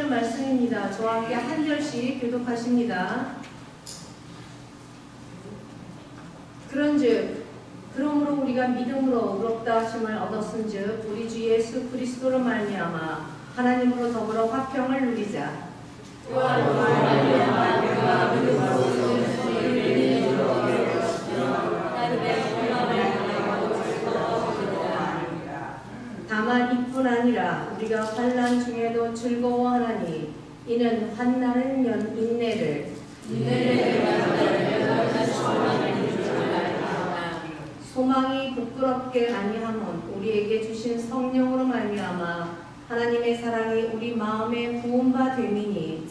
하나님 말씀입니다. 저와 함께 한 절씩 교독하십니다. 그러므로 우리가 믿음으로 의롭다 하심을 얻었은즉 우리 주 예수 그리스도로 말미암아 하나님으로 더불어 화평을 누리자. 다만 이뿐 아니라 우리가 환난 중에도 즐거워하나니 이는 환난은 인내를 소망이 부끄럽게 아니함은 우리에게 주신 성령으로 말미암아 하나님의 사랑이 우리 마음에 부은 바 됨이니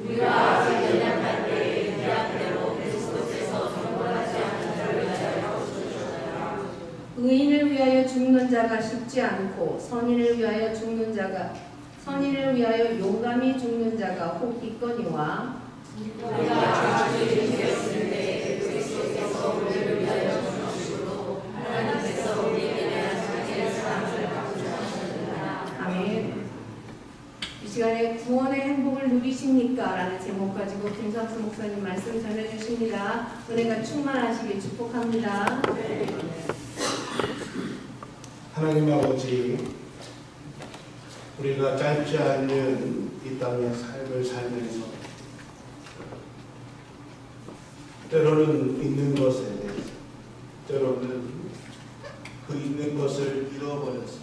우리가 아직 연약할 때에 계약대로 그리스도께서 정벌하지 않은 자를 위하여 죽으셨나요? 의인을 위하여 죽는 자가 쉽지 않고 선인을 위하여 용감히 죽는 자가 혹 있거니와 우리가 주의 되었을 때 그리스도께서 우리를 위하여 죽으시고 하나님께서 우리에게 대한 자기의 사랑을 감추셨느니라. 아멘. 이 시간에 구원의 행복을 누리십니까? 라는 제목 가지고 김상수 목사님 말씀 전해주십니다. 은혜가 충만하시길 축복합니다. 하나님 아버지, 우리가 짧지 않은 이 땅의 삶을 살면서 때로는 있는 것에 대해서, 때로는 그 있는 것을 잃어버려서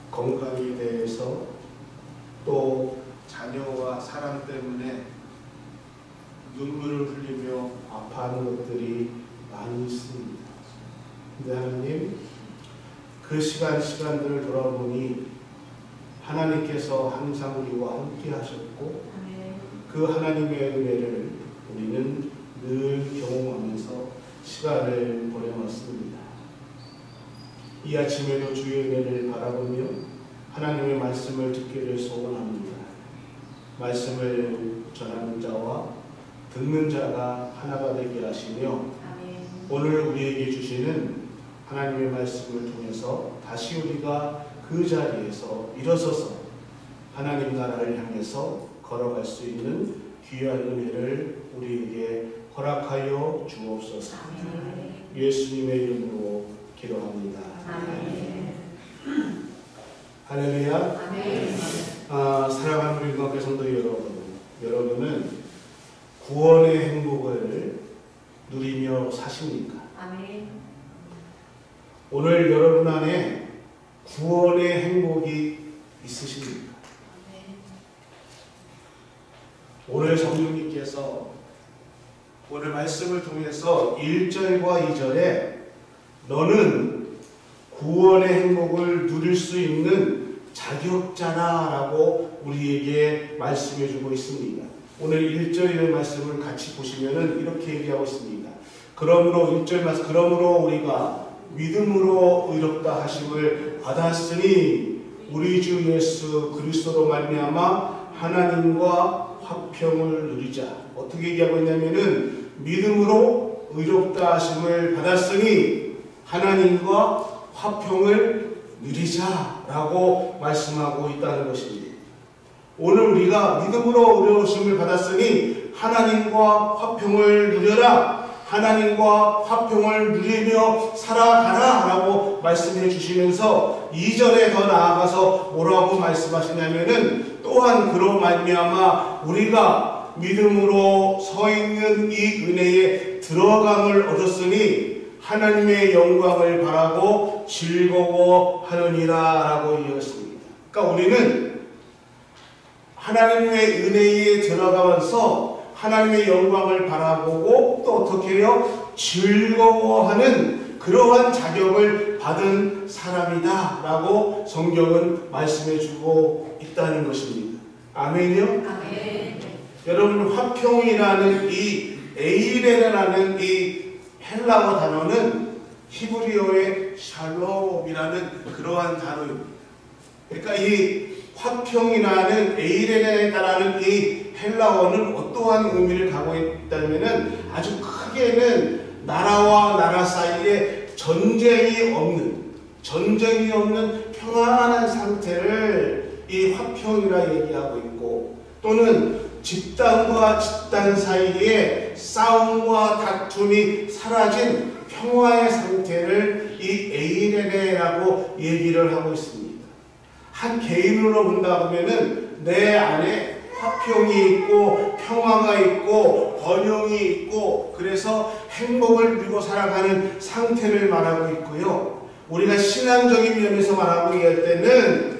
건강에 대해서 또 자녀와 사람 때문에 눈물을 흘리며 아파하는 것들이 많이 있습니다. 근데 하나님, 그 시간들을 돌아보니 하나님께서 항상 우리와 함께 하셨고 그 하나님의 은혜를 우리는 늘 경험하면서 시간을 보내왔습니다. 이 아침에도 주의 은혜를 바라보며 하나님의 말씀을 듣기를 소원합니다. 말씀을 전하는 자와 듣는 자가 하나가 되게 하시며 오늘 우리에게 주시는 하나님의 말씀을 통해서 다시 우리가 그 자리에서 일어서서 하나님 나라를 향해서 걸어갈 수 있는 귀한 은혜를 우리에게 허락하여 주옵소서. 예수님의 이름으로 기도합니다. 할렐루야. 사랑하는 우리 교회 성도 여러분은 구원의 행복을 누리며 사십니까? 오늘 여러분 안에 구원의 행복이 있으십니까? 오늘 성령님께서 오늘 말씀을 통해서 1절과 2절에 너는 구원의 행복을 누릴 수 있는 자격자다 라고 우리에게 말씀해 주고 있습니다. 오늘 1절의 말씀을 같이 보시면 이렇게 얘기하고 있습니다. 그러므로 1절 말씀, 그러므로 우리가 믿음으로 의롭다 하심을 받았으니 우리 주 예수 그리스도로 말미암아 하나님과 화평을 누리자. 어떻게 얘기하고 있냐면은 믿음으로 의롭다 하심을 받았으니 하나님과 화평을 누리자라고 말씀하고 있다는 것입니다. 오늘 우리가 믿음으로 의로우심을 받았으니 하나님과 화평을 누려라. 하나님과 화평을 누리며 살아가라 라고 말씀해 주시면서 2절에 더 나아가서 뭐라고 말씀하시냐면은 또한 그로 말미암아 우리가 믿음으로 서 있는 이 은혜에 들어감을 얻었으니 하나님의 영광을 바라고 즐거워하느니라 라고 이었습니다. 그러니까 우리는 하나님의 은혜에 들어가면서 하나님의 영광을 바라보고 또 어떻게 해요? 즐거워하는 그러한 자격을 받은 사람이다 라고 성경은 말씀해 주고 있다는 것입니다. 아멘이요? 아멘. 여러분, 화평이라는 이 에이레라는 이 헬라어 단어는 히브리어의 샬롬이라는 그러한 단어입니다. 그러니까 이 화평이라는 에이레라는 이 헬라어는 어떠한 의미를 갖고 있다면은 아주 크게는 나라와 나라 사이에 전쟁이 없는 평안한 상태를 이 화평이라 얘기하고 있고, 또는 집단과 집단 사이에 싸움과 다툼이 사라진 평화의 상태를 이 에이레네라고 얘기를 하고 있습니다. 한 개인으로 본다 보면은 내 안에 화평이 있고 평화가 있고 번영이 있고, 그래서 행복을 누리고 살아가는 상태를 말하고 있고요. 우리가 신앙적인 면에서 말하고 얘기할 때는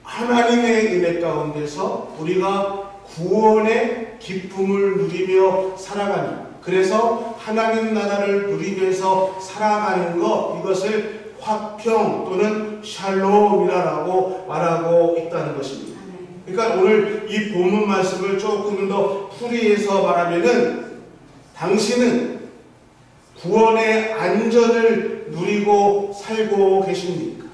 하나님의 은혜 가운데서 우리가 구원의 기쁨을 누리며 살아가는, 그래서 하나님 나라를 누리면서 살아가는 것, 이것을 화평 또는 샬롬이라고 말하고 있다는 것입니다. 그러니까 오늘 이 본문 말씀을 조금 더 풀이해서 말하면은, 당신은 구원의 안전을 누리고 살고 계십니까?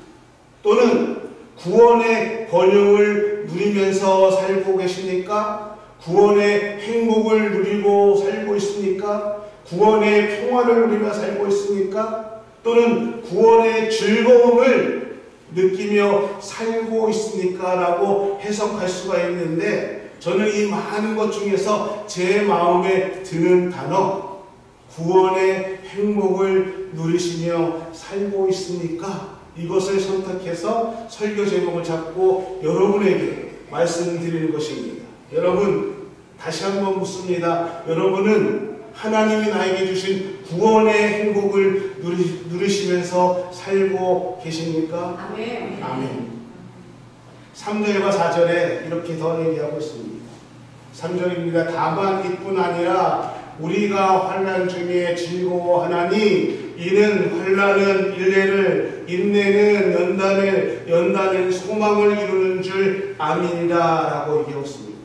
또는 구원의 번영을 누리면서 살고 계십니까? 구원의 행복을 누리고 살고 있습니까? 구원의 평화를 누리며 살고 있습니까? 또는 구원의 즐거움을 느끼며 살고 있습니까? 라고 해석할 수가 있는데, 저는 이 많은 것 중에서 제 마음에 드는 단어, 구원의 행복을 누리시며 살고 있습니까? 이것을 선택해서 설교 제목을 잡고 여러분에게 말씀드리는 것입니다. 여러분, 다시 한번 묻습니다. 여러분은 하나님이 나에게 주신 구원의 행복을 누리시면서 살고 계십니까? 아멘. 아멘. 3절과 4절에 이렇게 더 얘기하고 있습니다. 3절입니다. 다만 이뿐 아니라 우리가 환난 중에 즐거워하나니 이는 환난은 인내를, 인내는 연단은 소망을 이루는 줄 아미니라 라고 얘기하고 있습니다.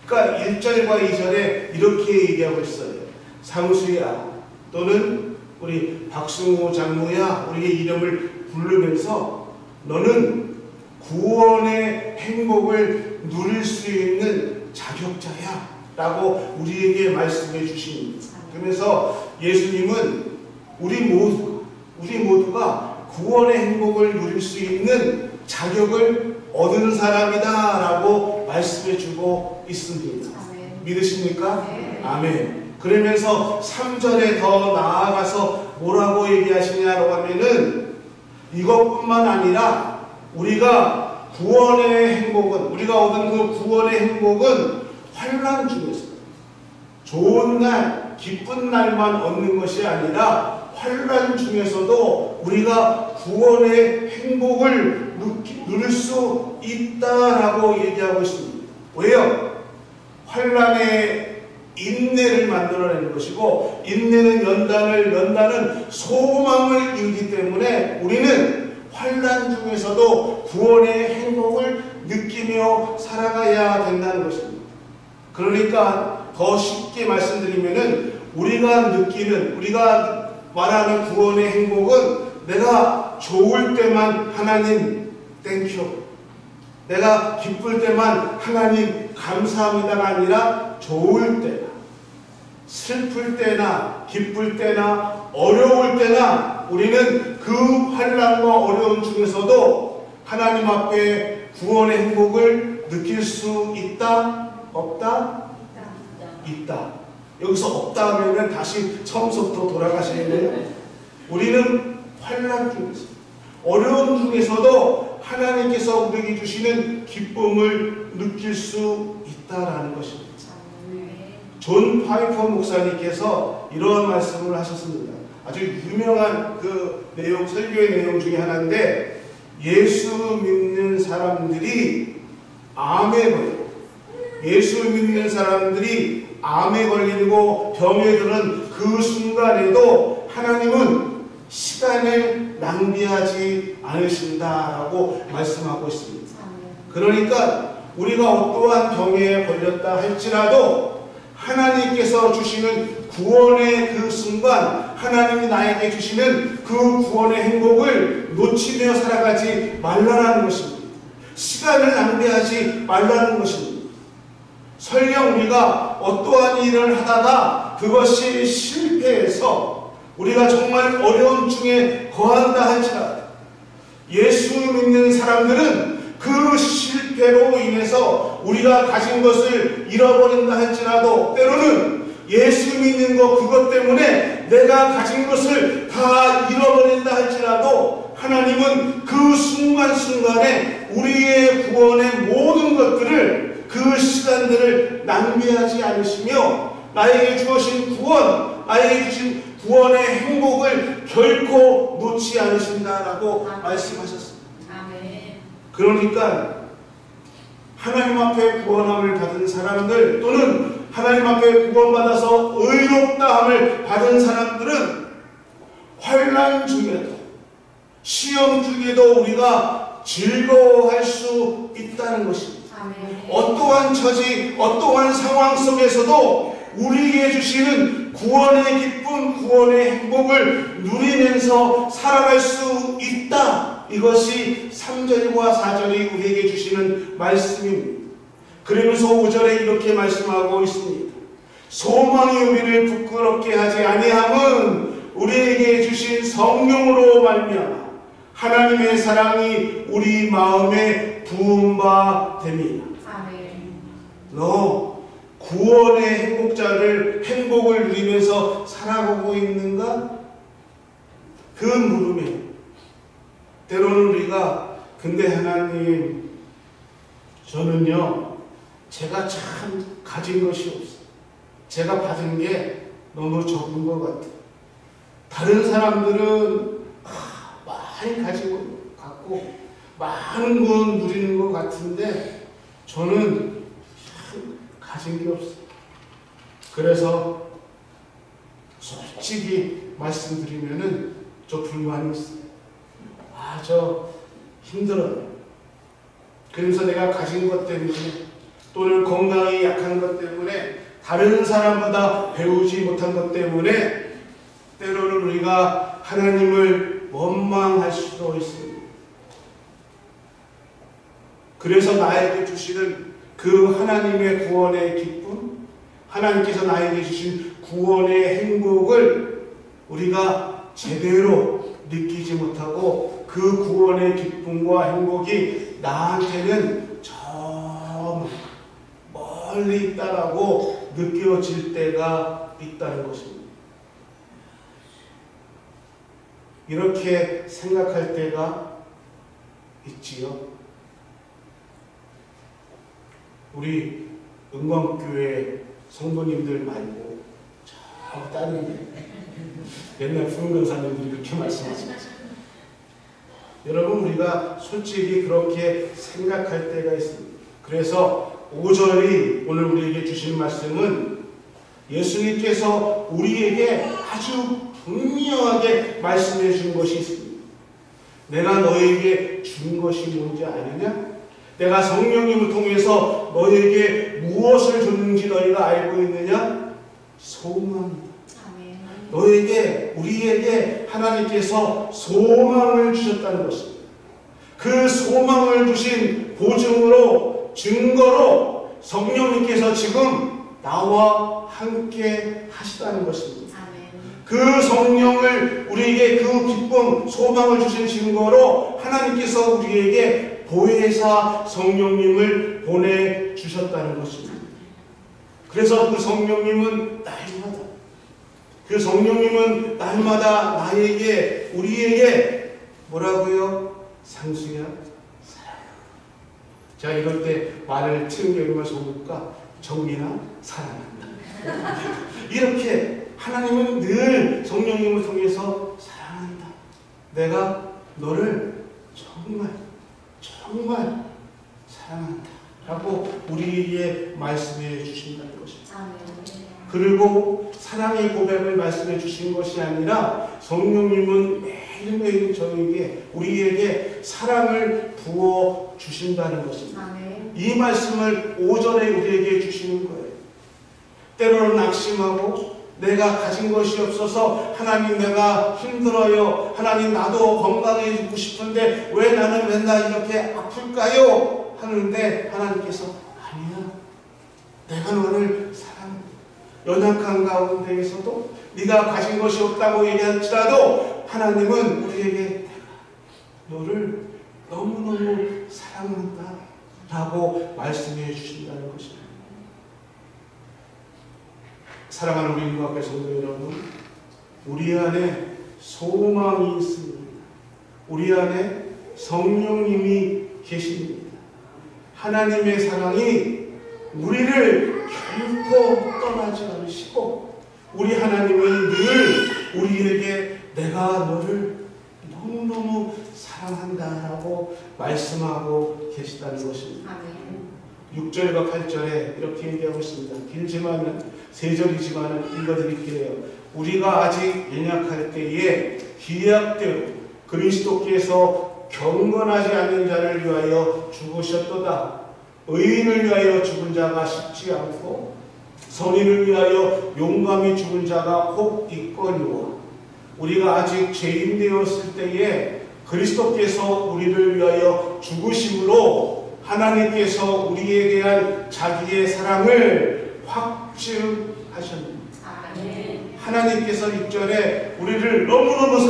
그러니까 1절과 2절에 이렇게 얘기하고 있어요. 상수야, 또는 우리 박승우 장로야, 우리의 이름을 부르면서 너는 구원의 행복을 누릴 수 있는 자격자야 라고 우리에게 말씀해 주십니다. 그래서 예수님은 우리 모두가 구원의 행복을 누릴 수 있는 자격을 얻은 사람이다 라고 말씀해 주고 있습니다. 아멘. 믿으십니까? 네. 아멘. 그러면서 3절에 더 나아가서 뭐라고 얘기하시냐고 하면은, 이것뿐만 아니라 우리가 구원의 행복은, 우리가 얻은 그 구원의 행복은 환난 중에서 좋은 날, 기쁜 날만 얻는 것이 아니라 환난 중에서도 우리가 구원의 행복을 누릴 수 있다라고 얘기하고 있습니다. 왜요? 환난의 인내를 만들어내는 것이고, 인내는 연단은 소망을 이루기 때문에 우리는 환난 중에서도 구원의 행복을 느끼며 살아가야 된다는 것입니다. 그러니까 더 쉽게 말씀드리면은, 우리가 말하는 구원의 행복은 내가 좋을 때만 하나님 땡큐, 내가 기쁠 때만 하나님 감사합니다가 아니라 좋을 때나 슬플 때나 기쁠 때나 어려울 때나 우리는 그 환난과 어려움 중에서도 하나님 앞에 구원의 행복을 느낄 수 있다? 없다? 있다. 여기서 없다 하면 다시 처음부터 돌아가시겠네요. 우리는 환난 중에서, 어려움 중에서도 하나님께서 우리에게 주시는 기쁨을 느낄 수 있다라는 것입니다. 존 파이퍼 목사님께서 이런 말씀을 하셨습니다. 아주 유명한 그 내용, 설교의 내용 중에 하나인데, 예수 믿는 사람들이 암에 걸리고, 예수 믿는 사람들이 암에 걸리고 병에 드는 그 순간에도 하나님은 시간을 낭비하지 않으신다라고 말씀하고 있습니다. 그러니까 우리가 어떠한 병에 걸렸다 할지라도 하나님께서 주시는 구원의 그 순간, 하나님이 나에게 주시는 그 구원의 행복을 놓치며 살아가지 말라는 것입니다. 시간을 낭비하지 말라는 것입니다. 설령 우리가 어떠한 일을 하다가 그것이 실패해서 우리가 정말 어려움 중에 거한다 할지라도, 예수 믿는 사람들은 그 실패로 인해서 우리가 가진 것을 잃어버린다 할지라도, 때로는 예수 믿는 것 그것 때문에 내가 가진 것을 다 잃어버린다 할지라도, 하나님은 그 순간순간에 우리의 구원의 모든 것들을, 그 시간들을 낭비하지 않으시며 나에게 주신 구원, 나에게 주신 구원의 행복을 결코 놓지 않으신다라고 말씀하셨습니다. 아멘. 그러니까 하나님 앞에 구원함을 받은 사람들, 또는 하나님 앞에 구원받아서 의롭다함을 받은 사람들은 환난 중에도, 시험 중에도 우리가 즐거워할 수 있다는 것입니다. 아멘. 어떠한 처지, 어떠한 상황 속에서도 우리에게 주시는 구원의 기쁨, 구원의 행복을 누리면서 살아갈 수 있다. 이것이 3절과 4절이 우리에게 주시는 말씀입니다. 그러면서 5절에 이렇게 말씀하고 있습니다. 소망이 우리를 부끄럽게 하지 아니함은 우리에게 주신 성령으로 말미암아 하나님의 사랑이 우리 마음에 부은 바 됨이라. 아멘. 너 구원의 행복을 누리면서 살아가고 있는가? 그 물음에 때로는 우리가, 근데 하나님, 저는요 제가 참 가진 것이 없어요. 제가 받은 게 너무 적은 것 같아요. 다른 사람들은 많이 가지고 갖고 많은 건 누리는 것 같은데 저는 참 가진 게 없어요. 그래서 솔직히 말씀드리면은 저 불만이 있어요. 저 힘들어요. 그래서 내가 가진 것 때문에, 또는 건강이 약한 것 때문에, 다른 사람보다 배우지 못한 것 때문에 때로는 우리가 하나님을 원망할 수도 있습니다. 그래서 나에게 주시는 그 하나님의 구원의 기쁨, 하나님께서 나에게 주신 구원의 행복을 우리가 제대로 느끼지 못하고, 그 구원의 기쁨과 행복이 나한테는 저 멀리 있다라고 느껴질 때가 있다는 것입니다. 이렇게 생각할 때가 있지요. 우리 은광교회 성도님들 말고 저 다른 옛날 푸른건사님들이 그렇게 말씀하십니다. 여러분, 우리가 솔직히 그렇게 생각할 때가 있습니다. 그래서 5절이 오늘 우리에게 주신 말씀은 예수님께서 우리에게 아주 분명하게 말씀해 준 것이 있습니다. 내가 너에게 준 것이 뭔지 아느냐? 내가 성령님을 통해서 너에게 무엇을 줬는지 너희가 알고 있느냐? 소망이다. 너에게, 우리에게 하나님께서 소망을 주셨다는 것입니다. 그 소망을 주신 보증으로, 증거로 성령님께서 지금 나와 함께 하시다는 것입니다. 그 성령을, 우리에게 그 기쁨, 소망을 주신 증거로 하나님께서 우리에게 보혜사 성령님을 보내주셨다는 것입니다. 그래서 그 성령님은 날마다 나에게, 우리에게 뭐라고요? 상수야, 사랑한다. 자, 이럴 때 말을 틀게 좋을까? 정민아, 사랑한다. 이렇게 하나님은 늘 성령님을 통해서 사랑한다. 내가 너를 정말 사랑한다 라고 우리에게 말씀해 주신다는 것입니다. 그리고 사랑의 고백을 말씀해 주신 것이 아니라 성령님은 매일매일 저에게, 우리에게 사랑을 부어 주신다는 것입니다. 이 말씀을 5절에 우리에게 주시는 거예요. 때로는 낙심하고 내가 가진 것이 없어서 하나님 내가 힘들어요. 하나님 나도 건강해지고 싶은데 왜 나는 맨날 이렇게 아플까요? 하는데 하나님께서 아니야. 내가 너를 사랑해. 연약한 가운데에서도 네가 가진 것이 없다고 얘기할지라도 하나님은 우리에게 너를 너무너무 사랑한다 라고 말씀해 주신다는 것입니다. 사랑하는 우리 인구학교 성도 여러분, 우리 안에 소망이 있습니다. 우리 안에 성령님이 계십니다. 하나님의 사랑이 우리를 결코 떠나지 않으시고 우리 하나님은 늘 우리에게 내가 너를 너무너무 사랑한다라고 말씀하고 계시다는 것입니다. 6절과 8절에 이렇게 얘기하고 있습니다. 길지만은 3절이지만 읽어드릴게요. 우리가 아직 연약할 때에 기약대로 그리스도께서 경건하지 않는 자를 위하여 죽으셨도다. 의인을 위하여 죽은 자가 쉽지 않고 선인을 위하여 용감히 죽은 자가 혹 있거니와 우리가 아직 죄인 되었을 때에 그리스도께서 우리를 위하여 죽으심으로 하나님께서 우리에 대한 자기의 사랑을 확증하셨습니다. 하나님께서 6절에 우리를 너무너무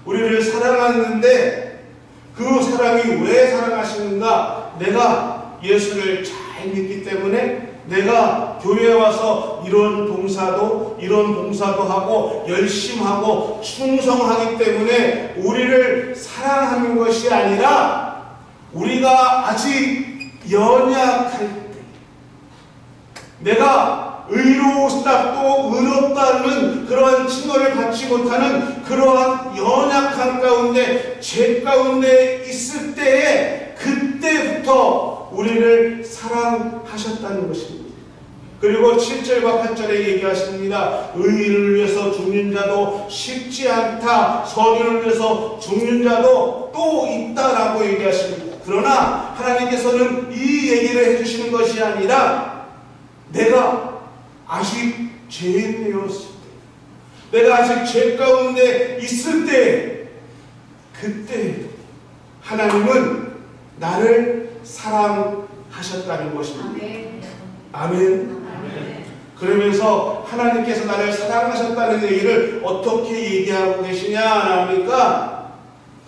우리를 사랑하는데 그 사랑이 왜 사랑하시는가? 내가 예수를 잘 믿기 때문에 내가 교회에 와서 이런 봉사도 하고 열심히 하고 충성하기 때문에 우리를 사랑하는 것이 아니라 우리가 아직 연약할 때 내가 의로우시다 또 의롭다는 그러한 칭호를 받지 못하는 그러한 연약한 가운데 죄 가운데 있을 때에 그때부터 우리를 사랑하셨다는 것입니다. 그리고 7절과 8절에 얘기하십니다. 의인을 위해서 죽는 자도 쉽지 않다. 선인을 위해서 죽는 자도 또 있다라고 얘기하십니다. 그러나 하나님께서는 이 얘기를 해주시는 것이 아니라 내가 아직 죄인 되었을 때 내가 아직 죄 가운데 있을 때 그때 하나님은 나를 사랑하셨다는 것입니다. 아멘. 그러면서 하나님께서 나를 사랑하셨다는 얘기를 어떻게 얘기하고 계시냐 합니까?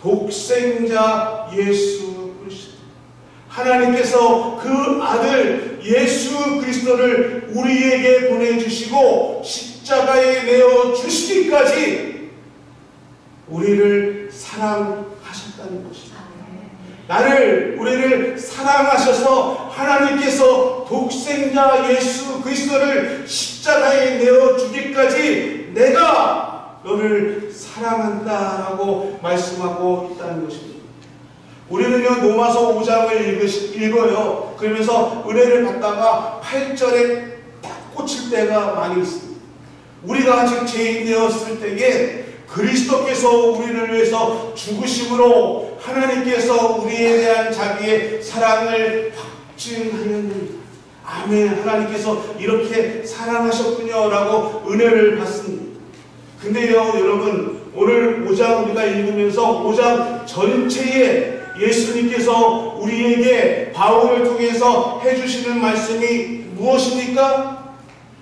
독생자 예수 그리스도. 하나님께서 그 아들 예수 그리스도를 우리에게 보내주시고 십자가에 내어 주시기까지 우리를 사랑하셨다는 것입니다. 우리를 사랑하셔서 하나님께서 독생자 예수 그리스도를 십자가에 내어 주기까지 내가 너를 사랑한다라고 말씀하고 있다는 것입니다. 우리는요 로마서 5장을 읽어요. 그러면서 은혜를 받다가 8절에 딱 꽂힐 때가 많이 있습니다. 우리가 아직 죄인 되었을 때에 그리스도께서 우리를 위해서 죽으심으로 하나님께서 우리에 대한 자기의 사랑을 확증하였느니라. 아멘. 하나님께서 이렇게 사랑하셨군요 라고 은혜를 받습니다. 근데요 여러분 오늘 5장 우리가 읽으면서 5장 전체에 예수님께서 우리에게 바울을 통해서 해주시는 말씀이 무엇입니까?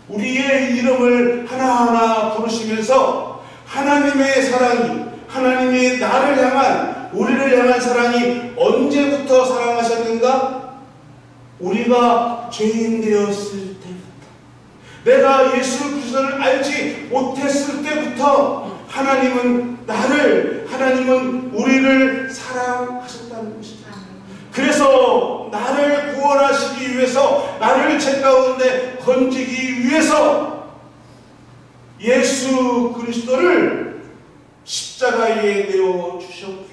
우리의 이름을 하나하나 부르시면서 하나님의 사랑이 하나님이 나를 향한 우리를 향한 사랑이 언제부터 사랑하셨는가? 우리가 죄인 되었을 때부터 내가 예수 그리스도를 알지 못했을 때부터 하나님은 우리를 사랑하셨다는 것입니다. 그래서 나를 구원하시기 위해서 나를 죄 가운데 건지기 위해서 예수 그리스도를 십자가에 내어 주셨고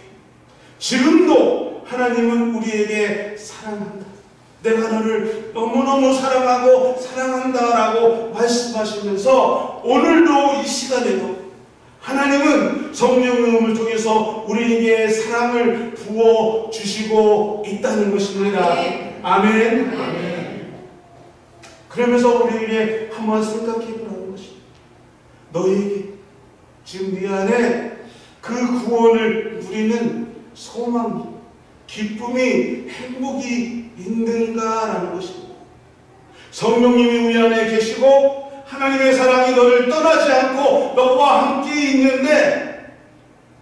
지금도 하나님은 우리에게 사랑한다. 내가 너를 너무너무 사랑하고 사랑한다라고 말씀하시면서 오늘도 이 시간에도 하나님은 성령님을 통해서 우리에게 사랑을 부어주시고 있다는 것입니다. 아멘. 아멘. 그러면서 우리에게 한번 생각해 보라는 것입니다. 너에게 지금 네 안에 그 구원을 누리는 소망이, 기쁨이, 행복이 있는가라는 것입니다. 성령님이 우리 안에 계시고 하나님의 사랑이 너를 떠나지 않고 너와 함께 있는데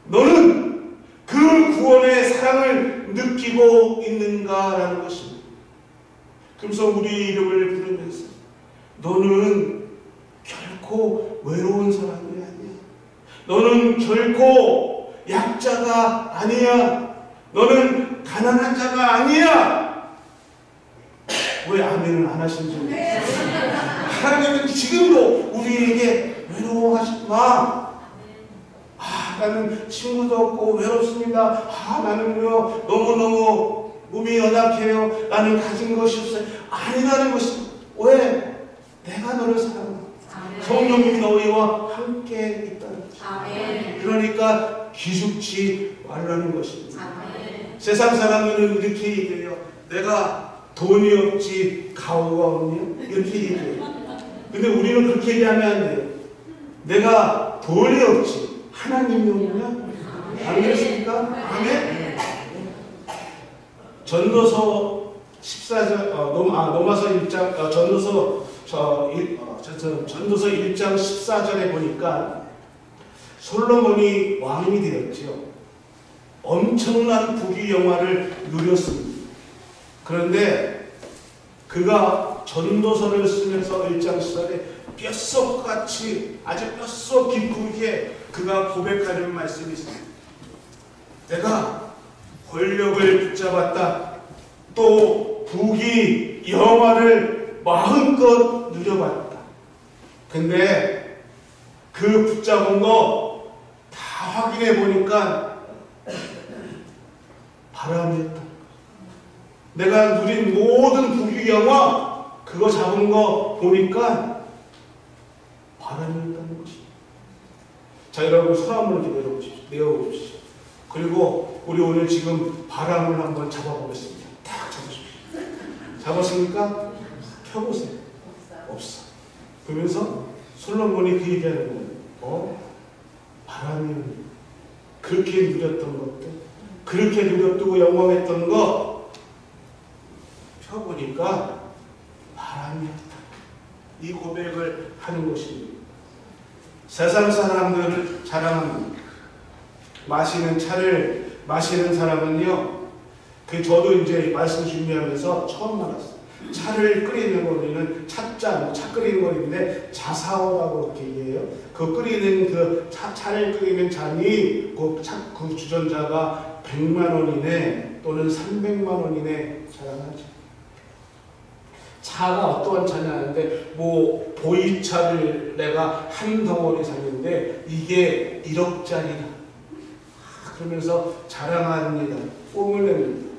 너는 그 구원의 사랑을 느끼고 있는가라는 것입니다. 그래서 우리 이름을 부르면서 너는 결코 외로운 사람이 아니야. 너는 결코 약자가 아니야. 너는 가난한 자가 아니야. 왜 아멘을 안 하시는지 모르겠어요. 하나님은 지금도 우리에게 외로워하지 마. 나는 친구도 없고 외롭습니다. 나는요 너무너무 몸이 연약해요. 나는 가진 것이 없어요. 아니라는 것입니다. 왜? 내가 너를 사랑한다. 성령님이 너희와 함께 있다는 것입니다. 그러니까 기죽지 말라는 것입니다. 세상 사람들은 이렇게 얘기해요. 내가 돈이 없지 가오가 없냐? 이렇게 얘기해요. 근데 우리는 그렇게 얘기하면 안 돼요. 내가 돈이 없지 하나님이 없냐? 안 그렇습니까? 아멘? 전도서 14장, 로마서 1장, 전도서 1장 14절에 보니까 솔로몬이 왕이 되었지요. 엄청난 부귀영화를 누렸습니다. 그런데 그가 전도서를 쓰면서 1장 14절에 뼛속같이 아주 뼛속 깊게 그가 고백하는 말씀이 있습니다. 내가 권력을 붙잡았다. 또 부귀 영화를 마음껏 누려봤다. 근데 그 붙잡은 거 다 확인해 보니까 바람이었다. 내가 누린 모든 부귀 영화 그거 잡은 거 보니까 바람이었다는 것입니다. 자, 여러분 손 한번 이렇게 내어보십시오. 그리고 우리 오늘 지금 바람을 한번 잡아보겠습니다. 딱 잡으십시오. 잡았습니까? 펴보세요. 없어. 그러면서 솔로몬이 그 얘기하는 거예요. 바람이 그렇게 누렸던 것들, 그렇게 누렸고 영광했던 거 펴보니까 바람이었다. 이 고백을 하는 것입니다. 세상 사람들을 자랑합니다. 마시는 차를 마시는 사람은요, 저도 이제 말씀 준비하면서 처음 알았어요. 차를 끓이는 거리는 찻잔, 차 끓이는 거리인데 자사오라고 이렇게 얘기해요. 그 끓이는 차를 끓이는 잔이 그 주전자가 100만 원이네 또는 300만 원이네 자랑하죠. 차가 어떠한 차냐는데 보이차를 내가 한 덩어리 샀는데 이게 1억짜리다. 그러면서 자랑합니다. 뽕을 냅니다.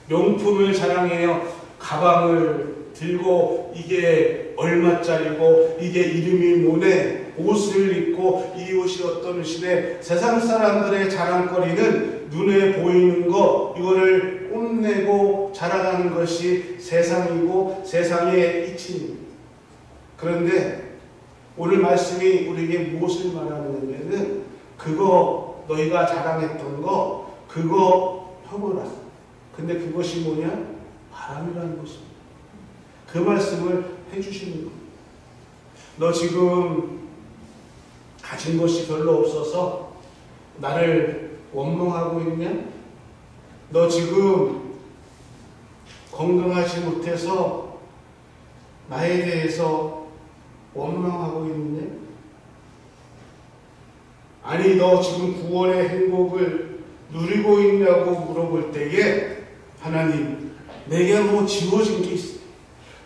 명품을 자랑해요. 가방을 들고 이게 얼마짜리고 이게 이름이 뭐네. 옷을 입고 이 옷이 어떤 옷이네. 세상 사람들의 자랑거리는 눈에 보이는 거 이거를 뽐내고 자랑하는 것이 세상이고 세상의 이치입니다. 그런데 오늘 말씀이 우리에게 무엇을 말하느냐면 그거 너희가 자랑했던 거 그거 펴보라. 근데 그것이 뭐냐? 바람이라는 것입니다. 그 말씀을 해주시는 겁니다. 너 지금 가진 것이 별로 없어서 나를 원망하고 있냐? 너 지금 건강하지 못해서 나에 대해서 원망하고 있느냐? 아니 너 지금 구원의 행복을 누리고 있냐고 물어볼 때에 하나님 내게 뭐 지워진 게 있어.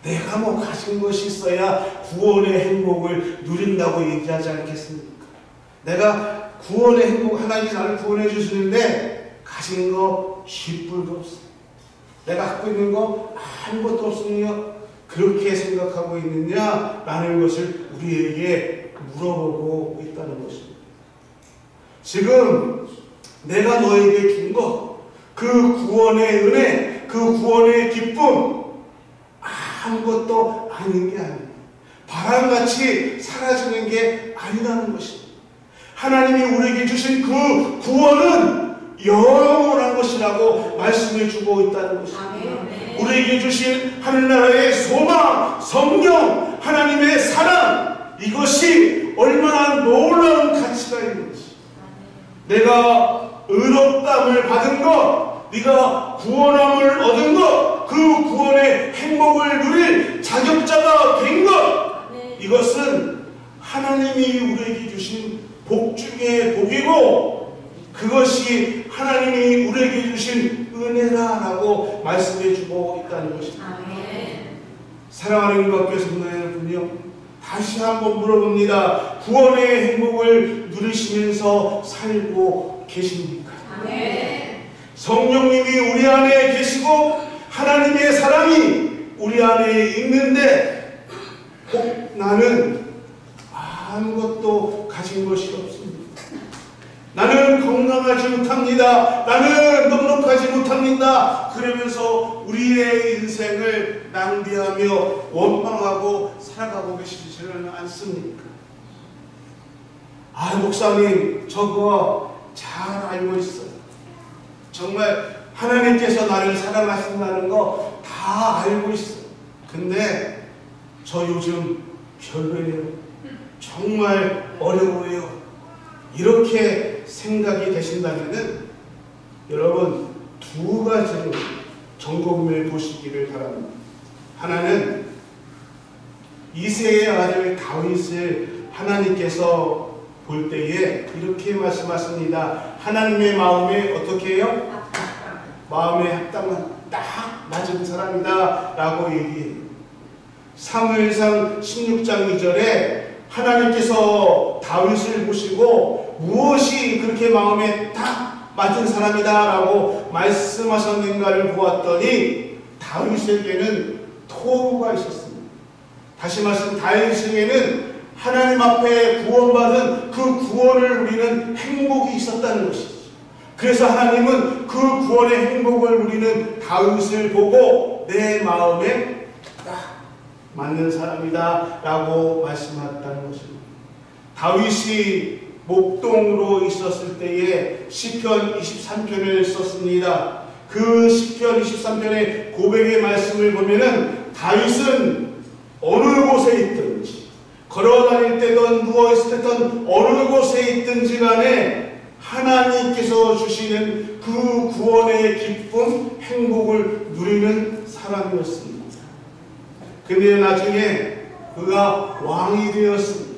내가 뭐 가진 것이 있어야 구원의 행복을 누린다고 얘기하지 않겠습니까? 내가 구원의 행복 하나님이 나를 구원해 주시는데 가진 거 쥐뿔도 없어. 내가 갖고 있는 거 아무것도 없으며 그렇게 생각하고 있느냐? 라는 것을 우리에게 물어보고 있다는 것입니다. 지금 내가 너에게 준 것, 그 구원의 은혜, 그 구원의 기쁨 아무것도 아닌 게 아니에요. 바람같이 사라지는 게 아니라는 것입니다. 하나님이 우리에게 주신 그 구원은 영원한 것이라고 말씀해 주고 있다는 것입니다. 아멘. 우리에게 주신 하늘나라의 소망, 성령, 하나님의 사랑 이것이 얼마나 놀라운 가치가 있는지 내가 의롭다함을 받은 것 네가 구원함을 얻은 것, 그 구원의 행복을 누릴 자격자가 된 것, 이것은 하나님이 우리에게 주신 복 중에 복이고 그것이 하나님이 우리에게 주신 은혜라라고 말씀해주고 있다는 것입니다. 사랑하는 교회 성도 여러분요, 다시 한번 물어봅니다. 구원의 행복을 누리시면서 살고 계십니까? 성령님이 우리 안에 계시고 하나님의 사랑이 우리 안에 있는데 나는 아무것도 가진 것이 없습니다. 나는 건강하지 못합니다. 나는 넉넉하지 못합니다. 그러면서 우리의 인생을 낭비하며 원망하고 살아가고 계시지는 않습니까? 목사님, 저거 잘 알고 있어요. 정말 하나님께서 나를 사랑하신다는 거 다 알고 있어요. 근데 저 요즘 별로예요. 정말 어려워요. 이렇게 생각이 되신다면은 여러분 두 가지로 점검해 보시기를 바랍니다. 하나는 이새의 아들 다윗을 하나님께서 볼 때에 이렇게 말씀하십니다. 하나님의 마음에 어떻게 해요? 마음에 합당한 딱 맞은 사람이다 라고 얘기해요. 사무엘상 16장 2절에 하나님께서 다윗을 보시고 무엇이 그렇게 마음에 딱 맞은 사람이다 라고 말씀하셨는가를 보았더니 다윗에게는 토부가 있었습니다. 다시 말씀, 다윗에게는 하나님 앞에 구원받은 그 구원을 누리는 행복이 있었다는 것이죠. 그래서 하나님은 그 구원의 행복을 누리는 다윗을 보고 내 마음에 딱 맞는 사람이다 라고 말씀하셨다는 것입니다. 다윗이 목동으로 있었을 때에 시편 23편을 썼습니다. 그 시편 23편의 고백의 말씀을 보면은 다윗은 어느 곳에 있든지 걸어다닐 때든 누워있을 때든 어느 곳에 있든지 간에 하나님께서 주시는 그 구원의 기쁨, 행복을 누리는 사람이었습니다. 근데 나중에 그가 왕이 되었습니다.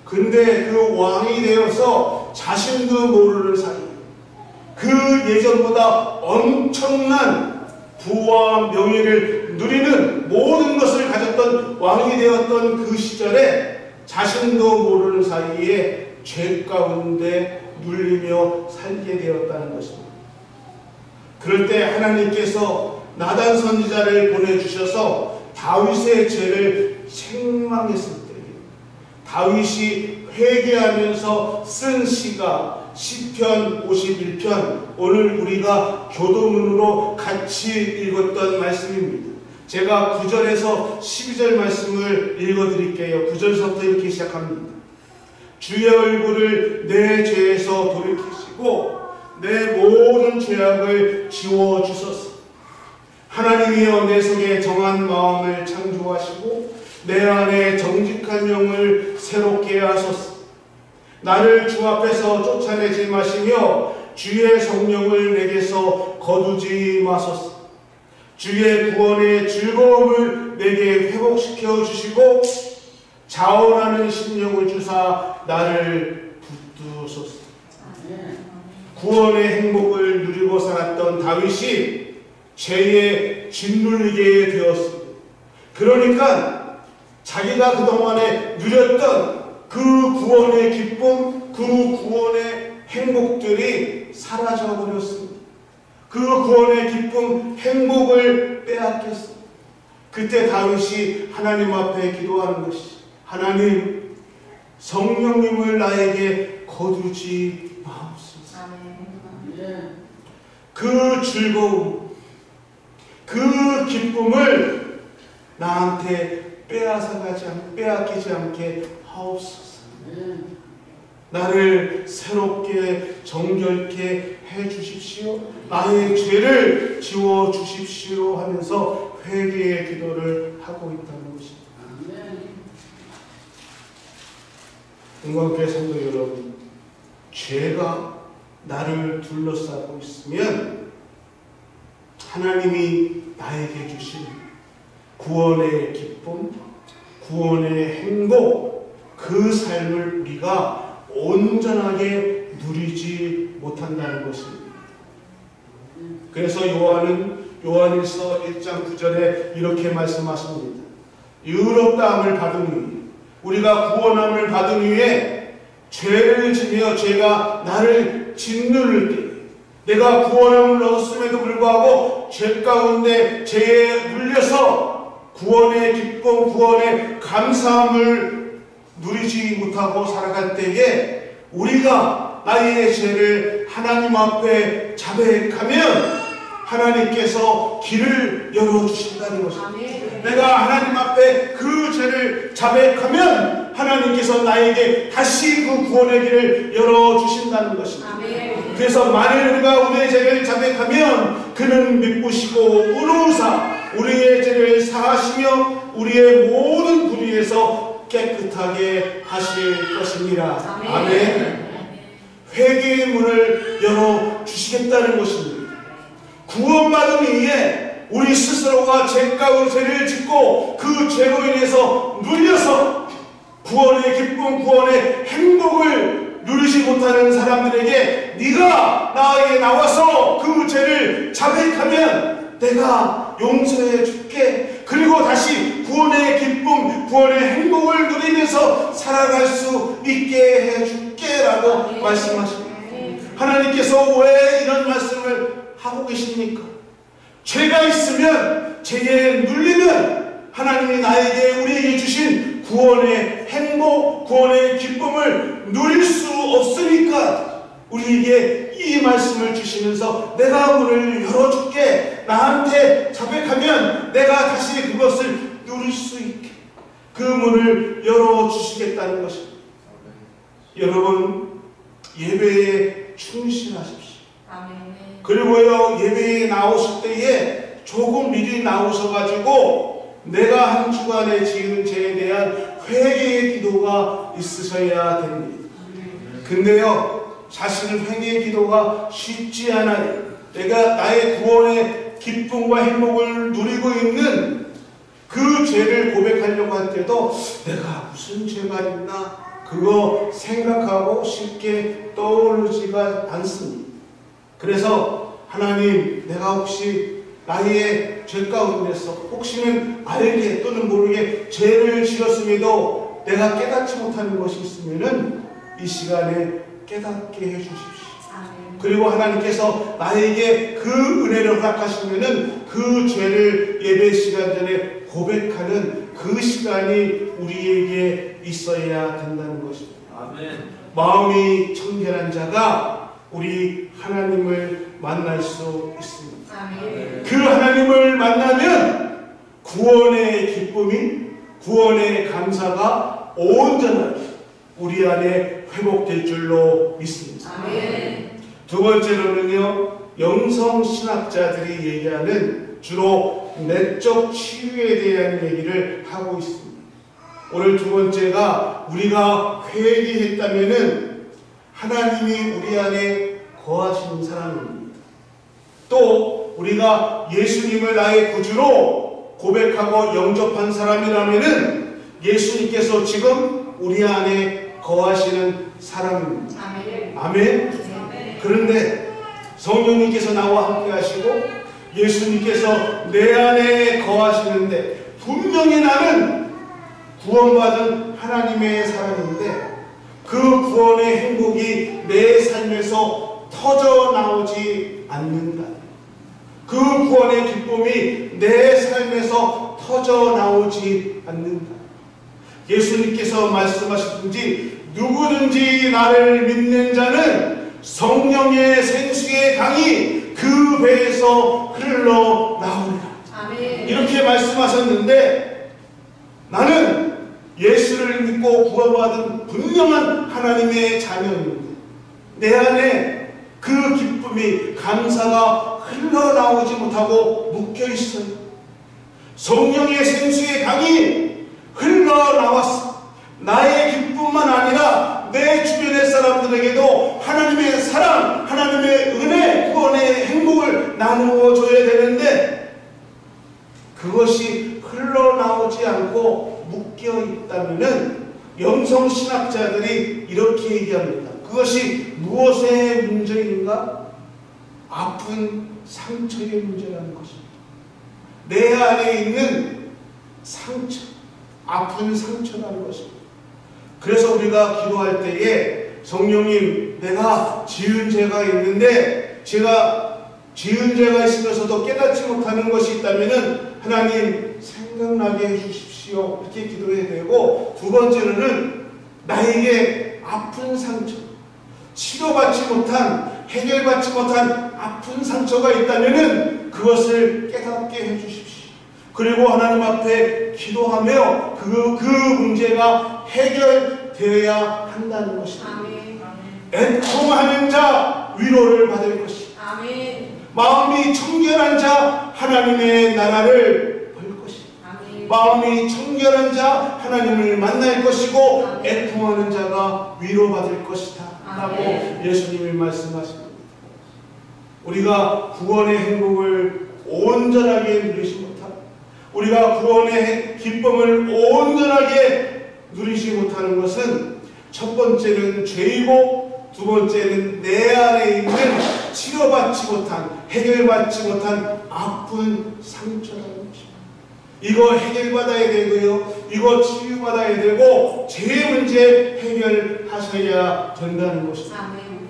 근데 그 왕이 되어서 자신도 모르는 사이 그 예전보다 엄청난 부와 명예를 누리는 모든 것을 가졌던 왕이 되었던 그 시절에 자신도 모르는 사이에 죄 가운데 눌리며 살게 되었다는 것입니다. 그럴 때 하나님께서 나단 선지자를 보내주셔서 다윗의 죄를 책망했을 때 다윗이 회개하면서 쓴 시가 시편 51편, 오늘 우리가 교도문으로 같이 읽었던 말씀입니다. 제가 9절에서 12절 말씀을 읽어드릴게요. 9절서부터 이렇게 시작합니다. 주의 얼굴을 내 죄에서 돌이키시고 내 모든 죄악을 지워주소서. 하나님이여 내 속에 정한 마음을 창조하시고 내 안에 정직한 영을 새롭게 하소서. 나를 주 앞에서 쫓아내지 마시며 주의 성령을 내게서 거두지 마소서. 주의 구원의 즐거움을 내게 회복시켜 주시고 자원하는 심령을 주사 나를 붙드소서. 구원의 행복을 누리고 살았던 다윗이 죄에 짓눌리게 되었습니다. 그러니까 자기가 그동안에 누렸던 그 구원의 기쁨, 그 구원의 행복들이 사라져버렸습니다. 그 구원의 기쁨, 행복을 빼앗겼습니다. 그때 다윗이 하나님 앞에 기도하는 것이, 하나님, 성령님을 나에게 거두지 마옵소서. 그 즐거움, 그 기쁨을 나한테 빼앗기지 않게 하옵소서. 나를 새롭게 정결케 해 주십시오. 나의 죄를 지워 주십시오 하면서 회개의 기도를 하고 있다는 것입니다. 은광교회 성도 여러분, 죄가 나를 둘러싸고 있으면 하나님이 나에게 주신 구원의 기쁨, 구원의 행복, 그 삶을 우리가 온전하게 누리지 못한다는 것입니다. 그래서 요한은 요한일서 1장 9절에 이렇게 말씀하십니다. 의롭다함을 받은 후에, 우리가 구원함을 받은 후에 죄를 지며 죄가 나를 짓누를 때, 내가 구원함을 얻었음에도 불구하고 죄 가운데 죄에 물려서 구원의 기쁨, 구원의 감사함을 누리지 못하고 살아갈 때에 우리가 나의 죄를 하나님 앞에 자백하면 하나님께서 길을 열어주신다는 것입니다. 내가 하나님 앞에 그 죄를 자백하면 하나님께서 나에게 다시 그 구원의 길을 열어주신다는 것입니다. 그래서 만일 우리가 우리의 죄를 자백하면 그는 미쁘시고 의로우사 우리의 죄를 사하시며 우리의 모든 불의에서 깨끗하게 하실 것입니다. 아멘. 회개의 문을 열어주시겠다는 것입니다. 구원받은 이후에 우리 스스로가 죄가운 죄를 짓고 그 죄로 인해서 눌려서 구원의 기쁨, 구원의 행복을 누리지 못하는 사람들에게 네가 나에게 나와서 그 죄를 자백하면 내가 용서해 줄게. 그리고 다시 구원의 기쁨, 구원의 행복을 누리면서 살아갈 수 있게 해 줄게 라고 말씀하십니다. 하나님께서 왜 이런 말씀을 하고 계십니까? 죄가 있으면 죄에 눌리면 하나님이 나에게 우리에게 주신 구원의 행복, 구원의 기쁨을 누릴 수 없으니까 우리에게 이 말씀을 주시면서 내가 문을 열어줄게. 나한테 자백하면 내가 다시 그것을 누릴 수 있게 그 문을 열어주시겠다는 것입니다. 여러분, 예배에 충실하십시오. 그리고요, 예배에 나오실 때에 조금 미리 나오셔가지고 내가 한 주간에 지은 죄에 대한 회개의 기도가 있으셔야 됩니다. 근데요, 사실 회개의 기도가 쉽지 않아요. 내가 나의 구원의 기쁨과 행복을 누리고 있는 그 죄를 고백하려고 할 때도 내가 무슨 죄가 있나 그거 생각하고 쉽게 떠오르지가 않습니다. 그래서 하나님, 내가 혹시 나의 죄 가운데서 혹시는 알게 또는 모르게 죄를 지었음에도 내가 깨닫지 못하는 것이 있으면은 이 시간에 깨닫게 해주십시오. 그리고 하나님께서 나에게 그 은혜를 허락하시면은 그 죄를 예배 시간 전에 고백하는 그 시간이 우리에게 있어야 된다는 것입니다. 아멘. 마음이 청결한 자가 우리 하나님을 만날 수 있습니다. 아멘. 그 하나님을 만나면 구원의 기쁨이, 구원의 감사가 온전하게 우리 안에 회복될 줄로 믿습니다. 아멘. 두 번째로는요, 영성신학자들이 얘기하는 주로 내적 치유에 대한 얘기를 하고 있습니다. 오늘 두 번째가 우리가 회개했다면은 하나님이 우리 안에 거하시는 사람입니다. 또 우리가 예수님을 나의 구주로 고백하고 영접한 사람이라면은 예수님께서 지금 우리 안에 거하시는 사람입니다. 아멘. 아멘. 그런데 성령님께서 나와 함께 하시고 예수님께서 내 안에 거하시는데 분명히 나는 구원받은 하나님의 사람인데 그 구원의 행복이 내 삶에서 터져 나오지 않는다. 그 구원의 기쁨이 내 삶에서 터져 나오지 않는다. 예수님께서 말씀하시든지 누구든지 나를 믿는 자는 성령의 생수의 강이 그 배에서 흘러나오리라. 아멘. 이렇게 말씀하셨는데 나는 예수를 믿고 구원받은 분명한 하나님의 자녀입니다. 내 안에 그 기쁨이, 감사가 흘러나오지 못하고 묶여있어요. 성령의 생수의 강이 흘러나왔어. 나의 기쁨만 아니라 내 주변의 사람들에게도 하나님의 사랑, 하나님의 은혜, 구원의 행복을 나누어 줘야 되는데 그것이 흘러나오지 않고 묶여 있다면은 영성신학자들이 이렇게 얘기합니다. 그것이 무엇의 문제인가? 아픈 상처의 문제라는 것입니다. 내 안에 있는 상처, 아픈 상처라는 것입니다. 그래서 우리가 기도할 때에 성령님, 내가 지은 죄가 있는데 제가 지은 죄가 있으면서도 깨닫지 못하는 것이 있다면은 하나님 생각나게 해주십시오. 이렇게 기도해야 되고, 두 번째로는 나에게 아픈 상처, 치료받지 못한, 해결받지 못한 아픈 상처가 있다면은 그것을 깨닫게 해주십시오. 그리고 하나님 앞에 기도하며 그 문제가 해결되어야 한다는 것입니다. 애통하는 자 위로를 받을 것이다. 아멘. 마음이 청결한 자 하나님의 나라를 볼 것이다. 아멘. 마음이 청결한 자 하나님을 만날 것이고 아멘. 애통하는 자가 위로받을 것이다 라고 예수님이 말씀하십니다. 우리가 구원의 행복을 온전하게 누리지 못하고 우리가 구원의 기쁨을 온전하게 누리지 못하는 것은 첫 번째는 죄이고 두 번째는 내 안에 있는 치료받지 못한, 해결받지 못한 아픈 상처라는 것입니다. 이거 해결받아야 되고요, 이거 치유받아야 되고 죄 문제 해결하셔야 된다는 것입니다. 아멘.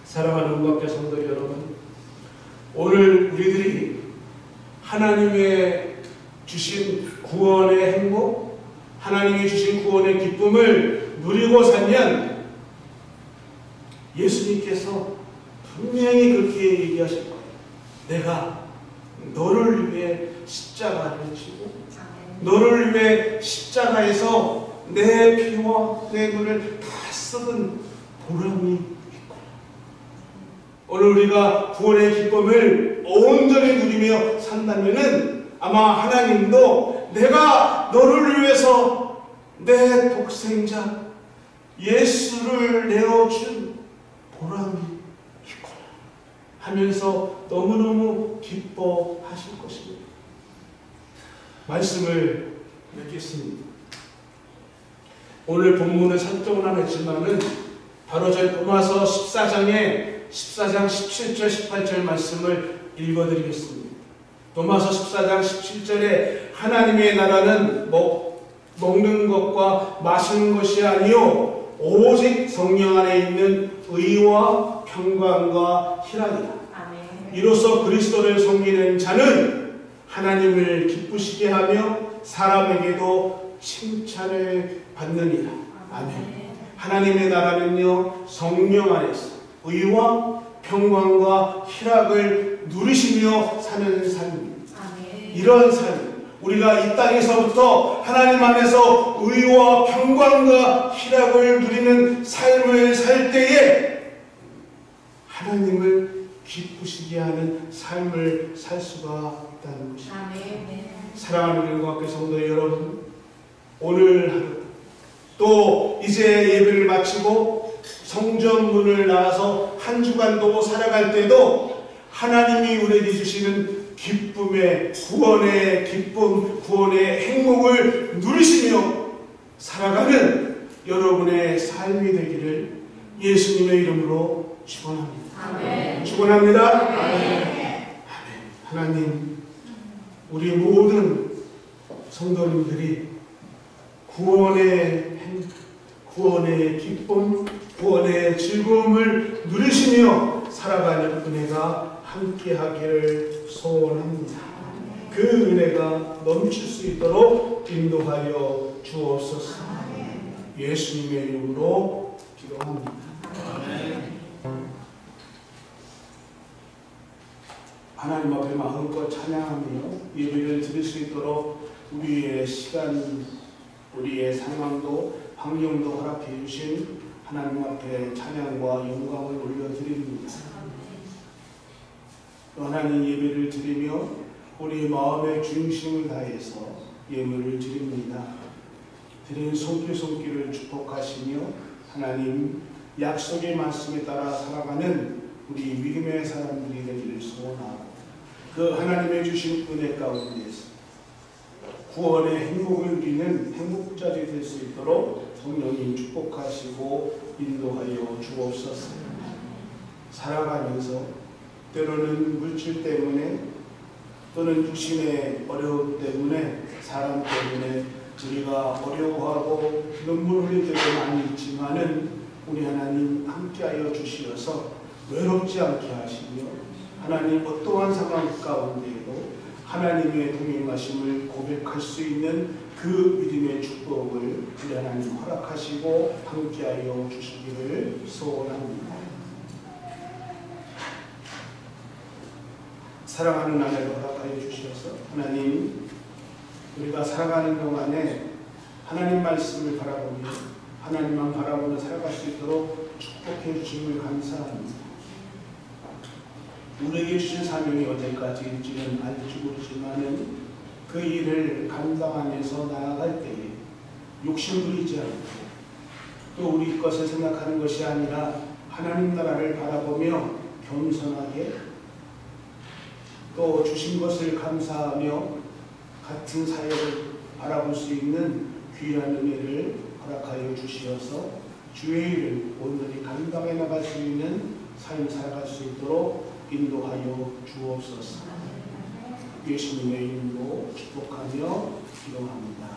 사랑하는 음악자 성도 여러분, 오늘 우리들이 하나님의 주신 구원의 행복, 하나님이 주신 구원의 기쁨을 누리고 살면 예수님께서 분명히 그렇게 얘기하실 거예요. 내가 너를 위해 십자가를 지고 너를 위해 십자가에서 내 피와 내 눈을 다 쏟은 보람이 있구나. 오늘 우리가 구원의 기쁨을 온전히 누리며 산다면은 아마 하나님도 내가 너를 위해서 내 독생자 예수를 내어준 보람이 있구나 하면서 너무너무 기뻐하실 것입니다. 말씀을 맺겠습니다. 오늘 본문은 산정은 안 했지만은 바로 저희 로마서 14장 17절 18절 말씀을 읽어드리겠습니다. 로마서 14장 17절에 하나님의 나라는 먹는 것과 마시는 것이 아니요 오직 성령 안에 있는 의와 평강과 희락이다. 이로써 그리스도를 섬기는 자는 하나님을 기쁘시게 하며 사람에게도 칭찬을 받느니라. 아멘. 하나님의 나라는요 성령 안에서 의와 평강과 희락을 누리시며 사는 삶입니다. 이런 삶, 우리가 이 땅에서부터 하나님 안에서 의와 평강과 희락을 누리는 삶을 살 때에 하나님을 기쁘시게 하는 삶을 살 수가 있다는 것입니다. 사랑하는 일과학교 성도 여러분, 오늘 하루 또 이제 예배를 마치고 성전 문을 나와서 한 주간도 살아갈 때도 하나님이 우리에게 주시는 기쁨의, 구원의 기쁨, 구원의 행복을 누리시며 살아가는 여러분의 삶이 되기를 예수님의 이름으로 축원합니다. 아멘. 축원합니다. 아멘. 아멘. 하나님, 우리 모든 성도님들이 구원의 행복, 구원의 기쁨, 구원의 즐거움을 누리시며 살아가는 은혜가 함께하기를 소원합니다. 그 은혜가 넘칠 수 있도록 인도하여 주옵소서. 예수님의 이름으로 기도합니다. 하나님 앞에 마음껏 찬양하며 예배를 드릴 수 있도록 우리의 시간, 우리의 상황도 환경도 허락해 주신 하나님 앞에 찬양과 영광을 올려드립니다. 하나님 예배를 드리며 우리 마음의 중심을 다해서 예물을 드립니다. 드린 손길을 축복하시며 하나님 약속의 말씀에 따라 살아가는 우리 믿음의 사람들이 되기를 소원합니다. 그 하나님의 주신 은혜 가운데서 구원의 행복을 누리는 행복자들이 될 수 있도록 성령님 축복하시고 인도하여 주옵소서. 살아가면서 때로는 물질 때문에 또는 육신의 어려움 때문에 사람 때문에 우리가 어려워하고 눈물 흘릴 때도 많이 있지만은 우리 하나님 함께하여 주시어서 외롭지 않게 하시며 하나님 어떠한 상황 가운데에도 하나님의 동행하심을 고백할 수 있는 그 믿음의 축복을 우리 하나님 허락하시고 함께하여 주시기를 소원합니다. 사랑하는 아내를 허락하여 주시어서 하나님 우리가 살아가는 동안에 하나님 말씀을 바라보며 하나님만 바라보며 살아갈 수 있도록 축복해 주심을 감사합니다. 우리에게 주신 사명이 어디까지일지는 알지 모르지만은 그 일을 감당하면서 나아갈 때에 욕심 부리지 않고 또 우리 것을 생각하는 것이 아니라 하나님 나라를 바라보며 겸손하게 또 주신 것을 감사하며 같은 사역을 바라볼 수 있는 귀한 은혜를 허락하여 주시어서 주의 일을 온전히 감당해 나갈 수 있는 삶 살아갈 수 있도록 인도하여 주옵소서. 예수님의 이름으로 축복하며 기도합니다.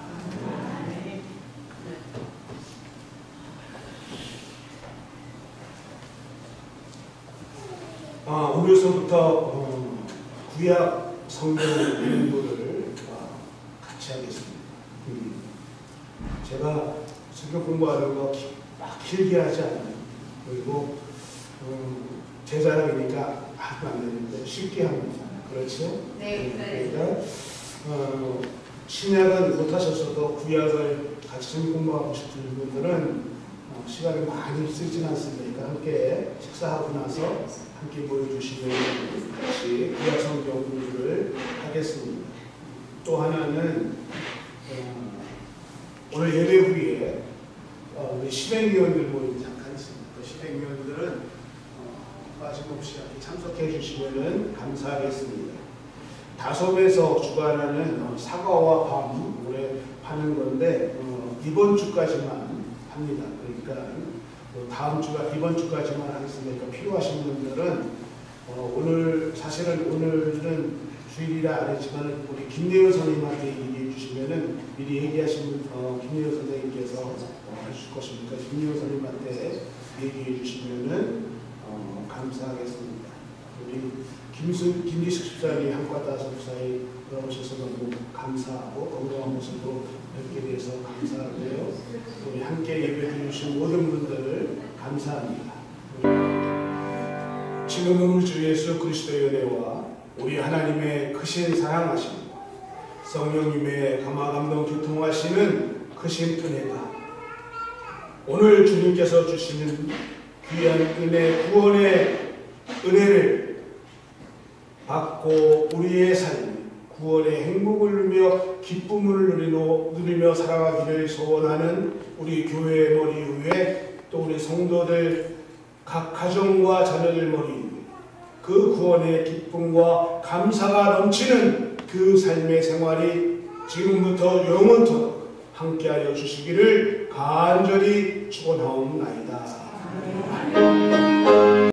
오늘서부터 구약 성경 공부를 같이 하겠습니다. 제가 성경 공부하는 거 막 길게 하지 않아요. 그리고 제 자랑이니까 하면 안 되는데 쉽게 합니다. 그렇죠? 네. 그러니까 신약은 못하셨어도 구약을 같이 성경 공부하고 싶은 분들은 시간을 많이 쓰진 않습니다. 함께 식사하고 나서 함께 모여주시면 같이 구약 성경 공부를 하겠습니다. 또 하나는 오늘 예배 후에 우리 시행위원들 모임 잠깐 있습니다. 시행위원들은 빠짐없이 참석해 주시면 감사하겠습니다. 다솜에서 주관하는 사과와 밤 올해 하는 건데 이번 주까지만 합니다. 그러니까 다음 주가 이번 주까지만 하겠으니까 필요하신 분들은 오늘 사실은 오늘은 주일이라 안 했지만 우리 김예원 선생님한테 얘기해 주시면은 미리 얘기하신 김예원 선생님께서 해주실 것이니까 김예원 선생님한테 얘기해 주시면은 감사하겠습니다. 우리 김기식 집사님이 한과다 목사에 돌아오셔서 너무 감사하고 건강한 모습으로 뵙게 돼서 감사하고요. 우리 함께 예배 드리신 모든 분들 감사합니다. 지금은 우리 주 예수 그리스도의 은혜와 우리 하나님의 크신 사랑하심, 성령님의 감화감동 교통하시는 크신 은혜가 오늘 주님께서 주시는 귀한 은혜, 구원의 은혜를 받고 우리의 삶, 구원의 행복을 누리며 기쁨을 누리며 살아가기를 소원하는 우리 교회의 머리 위에 또 우리 성도들 각 가정과 자녀들 머리 위에 그 구원의 기쁨과 감사가 넘치는 그 삶의 생활이 지금부터 영원토록 함께하여 주시기를 간절히 축원하옵나이다.